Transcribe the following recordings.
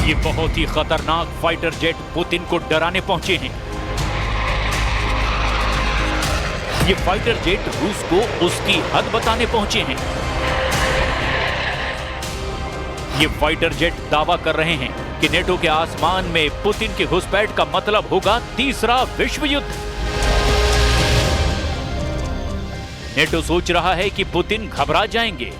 ये बहुत ही खतरनाक फाइटर जेट पुतिन को डराने पहुंचे हैं। ये फाइटर जेट रूस को उसकी हद बताने पहुंचे हैं। ये फाइटर जेट दावा कर रहे हैं कि नेटो के आसमान में पुतिन के घुसपैठ का मतलब होगा तीसरा विश्व युद्ध। नेटो सोच रहा है कि पुतिन घबरा जाएंगे।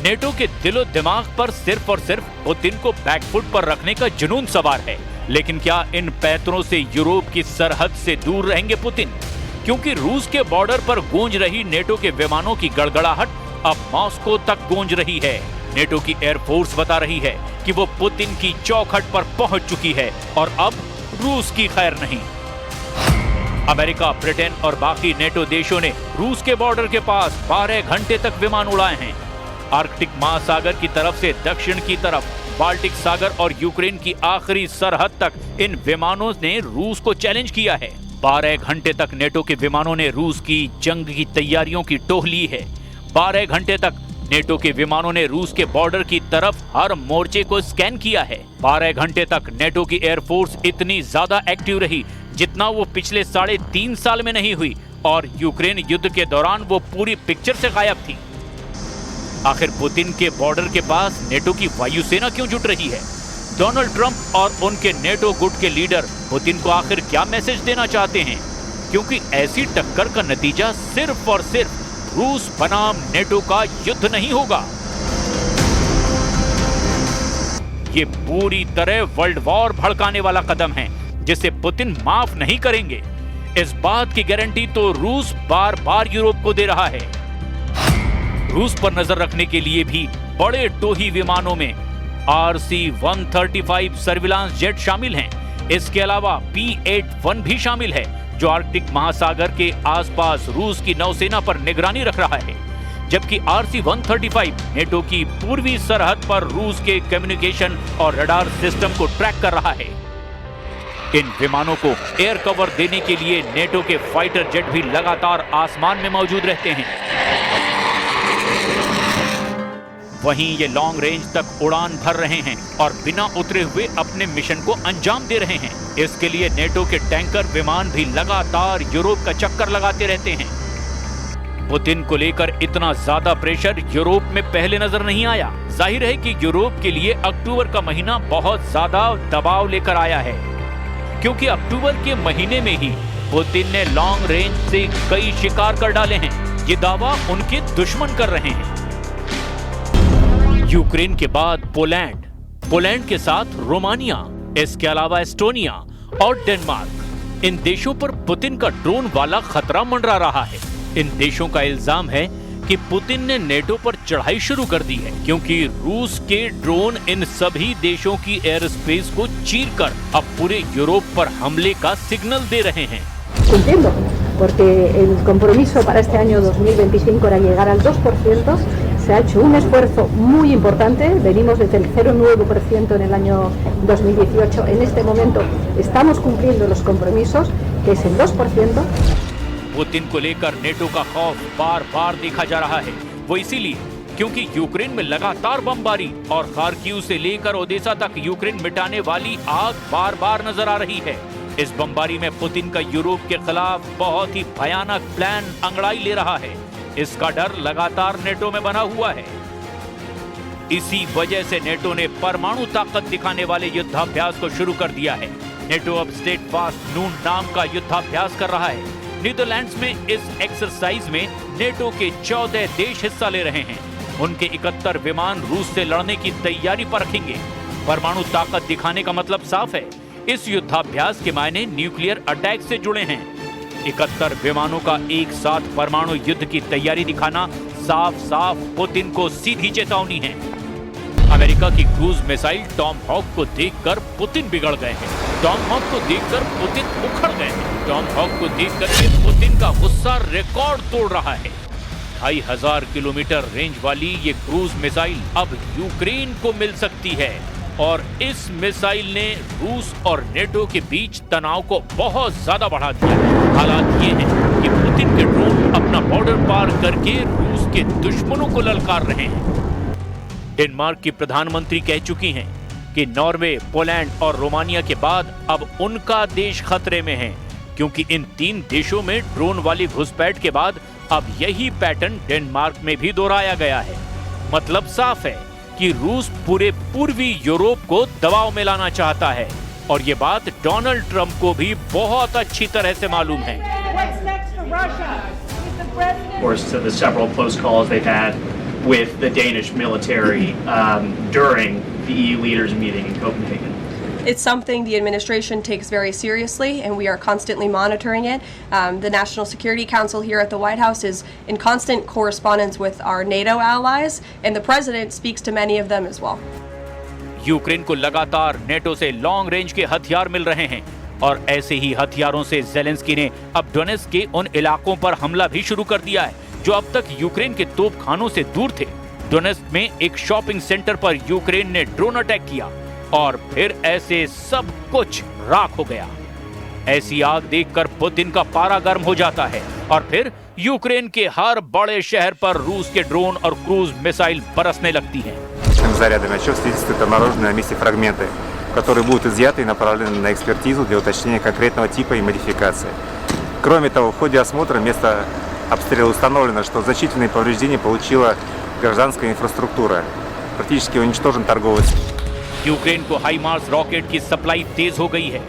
नेटो के दिलो दिमाग पर सिर्फ और सिर्फ पुतिन को बैकफुट पर रखने का जुनून सवार है। लेकिन क्या इन पैंतरों से यूरोप की सरहद से दूर रहेंगे पुतिन? क्योंकि रूस के बॉर्डर पर गूंज रही नेटो के विमानों की गड़गड़ाहट अब मॉस्को तक गूंज रही है। नेटो की एयरफोर्स बता रही है कि वो पुतिन की चौखट पर पहुंच चुकी है और अब रूस की खैर नहीं। अमेरिका, ब्रिटेन और बाकी नेटो देशों ने रूस के बॉर्डर के पास 12 घंटे तक विमान उड़ाए हैं। आर्कटिक महासागर की तरफ से दक्षिण की तरफ बाल्टिक सागर और यूक्रेन की आखिरी सरहद तक इन विमानों ने रूस को चैलेंज किया है। 12 घंटे तक नेटो के विमानों ने रूस की जंग की तैयारियों की टोह ली है। 12 घंटे तक नेटो के विमानों ने रूस के बॉर्डर की तरफ हर मोर्चे को स्कैन किया है। 12 घंटे तक नेटो की एयरफोर्स इतनी ज्यादा एक्टिव रही जितना वो पिछले 3.5 साल में नहीं हुई, और यूक्रेन युद्ध के दौरान वो पूरी पिक्चर से गायब थी। आखिर पुतिन के बॉर्डर के पास नेटो की वायुसेना क्यों जुट रही है? डोनाल्ड ट्रंप और उनके नेटो गुट के लीडर पुतिन को आखिर क्या मैसेज देना चाहते हैं? क्योंकि ऐसी टक्कर का नतीजा सिर्फ और सिर्फ रूस बनाम नेटो का युद्ध नहीं होगा, ये पूरी तरह वर्ल्ड वॉर भड़काने वाला कदम है जिसे पुतिन माफ नहीं करेंगे। इस बात की गारंटी तो रूस बार बार यूरोप को दे रहा है। रूस पर नजर रखने के लिए भी बड़े टोही विमानों में RC-135 सर्विलांस जेट शामिल हैं। इसके अलावा P-8 भी शामिल है जो आर्कटिक महासागर के आसपास रूस की नौसेना पर निगरानी रख रहा है, जबकि RC-135 नेटो की पूर्वी सरहद पर रूस के कम्युनिकेशन और रडार सिस्टम को ट्रैक कर रहा है। इन विमानों को एयर कवर देने के लिए नेटो के फाइटर जेट भी लगातार आसमान में मौजूद रहते हैं। वहीं ये लॉन्ग रेंज तक उड़ान भर रहे हैं और बिना उतरे हुए अपने मिशन को अंजाम दे रहे हैं। इसके लिए नेटो के टैंकर विमान भी लगातार यूरोप का चक्कर लगाते रहते हैं। पुतिन को लेकर इतना ज्यादा प्रेशर यूरोप में पहले नजर नहीं आया। जाहिर है कि यूरोप के लिए अक्टूबर का महीना बहुत ज्यादा दबाव लेकर आया है, क्योंकि अक्टूबर के महीने में ही पुतिन ने लॉन्ग रेंज से कई शिकार कर डाले हैं। ये दावा उनके दुश्मन कर रहे हैं। यूक्रेन के बाद पोलैंड के साथ रोमानिया, इसके अलावा एस्टोनिया और डेनमार्क, इन देशों पर पुतिन का ड्रोन वाला खतरा मंडरा रहा है। इन देशों का इल्जाम है कि पुतिन ने नेटो पर चढ़ाई शुरू कर दी है, क्योंकि रूस के ड्रोन इन सभी देशों की एयर स्पेस को चीरकर अब पूरे यूरोप पर हमले का सिग्नल दे रहे हैं। Porque el compromiso para este año 2025 era llegar al 2%. Se ha hecho un esfuerzo muy importante. Venimos desde el 0,9% en el año 2018. En este momento estamos cumpliendo los compromisos, que es el 2%. Putin को लेकर NATO का खौफ बार बार देखा जा रहा है। वो इसीलिए क्योंकि यूक्रेन में लगातार बमबारी और खार्किव से लेकर ओडेसा तक यूक्रेन मिटाने वाली आग बार बार नजर आ रही है। इस बमबारी में पुतिन का यूरोप के खिलाफ बहुत ही भयानक प्लान अंगड़ाई ले रहा है। इसका डर लगातार नेटो में बना हुआ है। इसी वजह से नेटो ने परमाणु ताकत दिखाने वाले युद्धाभ्यास को शुरू कर दिया है। नेटो अब स्टेडफास्ट नून नाम का युद्धाभ्यास कर रहा है। नीदरलैंड्स में इस एक्सरसाइज में नेटो के 14 देश हिस्सा ले रहे हैं। उनके 71 विमान रूस से लड़ने की तैयारी पर रखेंगे। परमाणु ताकत दिखाने का मतलब साफ है, इस युद्धाभ्यास के मायने न्यूक्लियर अटैक से जुड़े हैं। 71 विमानों का एक साथ परमाणु युद्ध की तैयारी दिखाना साफ साफ पुतिन को सीधी चेतावनी है। अमेरिका की क्रूज मिसाइल टॉम हॉक को देखकर पुतिन बिगड़ गए हैं। टॉम हॉक को देखकर पुतिन उखड़ गए हैं। टॉम हॉक को देखकर पुतिन का गुस्सा रिकॉर्ड तोड़ रहा है। 2500 किलोमीटर रेंज वाली ये क्रूज मिसाइल अब यूक्रेन को मिल सकती है, और इस मिसाइल ने रूस और नेटो के बीच तनाव को बहुत ज्यादा बढ़ा दिया है। हालात ये हैं कि पुतिन के ड्रोन अपना बॉर्डर पार करके रूस के दुश्मनों को ललकार रहे हैं। डेनमार्क की प्रधानमंत्री कह चुकी हैं कि नॉर्वे, पोलैंड और रोमानिया के बाद अब उनका देश खतरे में है, क्योंकि इन 3 देशों में ड्रोन वाली घुसपैठ के बाद अब यही पैटर्न डेनमार्क में भी दोहराया गया है। मतलब साफ है कि रूस पूरे पूर्वी यूरोप को दबाव में लाना चाहता है और ये बात डोनाल्ड ट्रंप को भी बहुत अच्छी तरह से मालूम है। Of course, to the several close calls they've had with the Danish military during the EU leaders meeting in Copenhagen. It's something the administration takes very seriously, and we are constantly monitoring it. The National Security Council here at the White House is in constant correspondence with our NATO allies, and the president speaks to many of them as well. Ukraine को लगातार NATO से long range के हथियार मिल रहे हैं और ऐसे ही हथियारों से ज़ेलेंस्की ने अब डोनेट्स्क के उन इलाकों पर हमला भी शुरू कर दिया है जो अब तक यूक्रेन के तोपखानों से दूर थे। डोनेट्स्क में एक शॉपिंग सेंटर पर यूक्रेन ने ड्रोन अटैक किया और फिर ऐसे सब कुछ राख हो गया। ऐसी आग देखकर पुतिन का पारा गर्म हो जाता है और फिर यूक्रेन के हर बड़े शहर पर रूस के ड्रोन और क्रूज मिसाइल बरसने लगती हैं। Зарядами, о чем свидетельствуют обнаруженные на месте фрагменты, которые будут изъяты и направлены на экспертизу для уточнения конкретного типа и модификации. Кроме того, в ходе осмотра места обстрела установлено, что значительные повреждения получила гражданская инфраструктура. Практически уничтожен торговый. यूक्रेन को हाइमार्स रॉकेट की सप्लाई तेज हो गई है।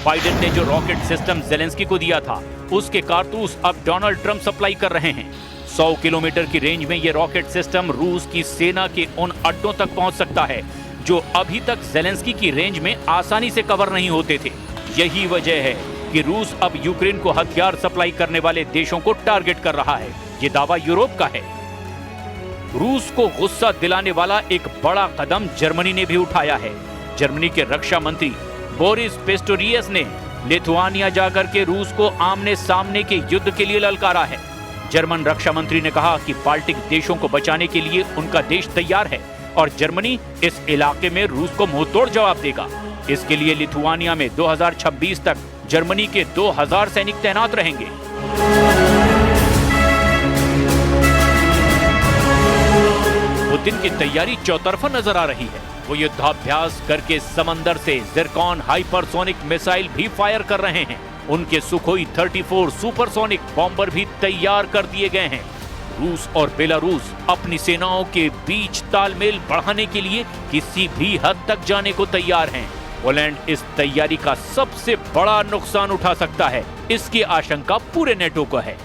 बाइडेन ने जो रॉकेट सिस्टम ज़ेलेंस्की को दिया था, उसके कारतूस अब डोनाल्ड ट्रंप सप्लाई कर रहे हैं। 100 किलोमीटर की रेंज में ये रॉकेट सिस्टम रूस की सेना के उन अड्डों तक पहुंच सकता है जो अभी तक ज़ेलेंस्की की रेंज में आसानी से कवर नहीं होते थे। यही वजह है कि रूस अब यूक्रेन को हथियार सप्लाई करने वाले देशों को टारगेट कर रहा है। ये दावा यूरोप का है। रूस को गुस्सा दिलाने वाला एक बड़ा कदम जर्मनी ने भी उठाया है। जर्मनी के रक्षा मंत्री बोरिस पिस्टोरियस ने लिथुआनिया जाकर के रूस को आमने सामने के युद्ध के लिए ललकारा है। जर्मन रक्षा मंत्री ने कहा कि बाल्टिक देशों को बचाने के लिए उनका देश तैयार है और जर्मनी इस इलाके में रूस को मुंहतोड़ जवाब देगा। इसके लिए लिथुआनिया में 2026 तक जर्मनी के 2000 सैनिक तैनात रहेंगे। पुतिन की तैयारी चौतरफा नजर आ रही है। वो युद्धाभ्यास करके समंदर से ज़िरकॉन हाइपरसोनिक मिसाइल भी फायर कर रहे हैं। उनके सुखोई 34 सुपरसोनिक बॉम्बर भी तैयार कर दिए गए हैं। रूस और बेलारूस अपनी सेनाओं के बीच तालमेल बढ़ाने के लिए किसी भी हद तक जाने को तैयार हैं। पोलैंड इस तैयारी का सबसे बड़ा नुकसान उठा सकता है, इसकी आशंका पूरे नेटो को है।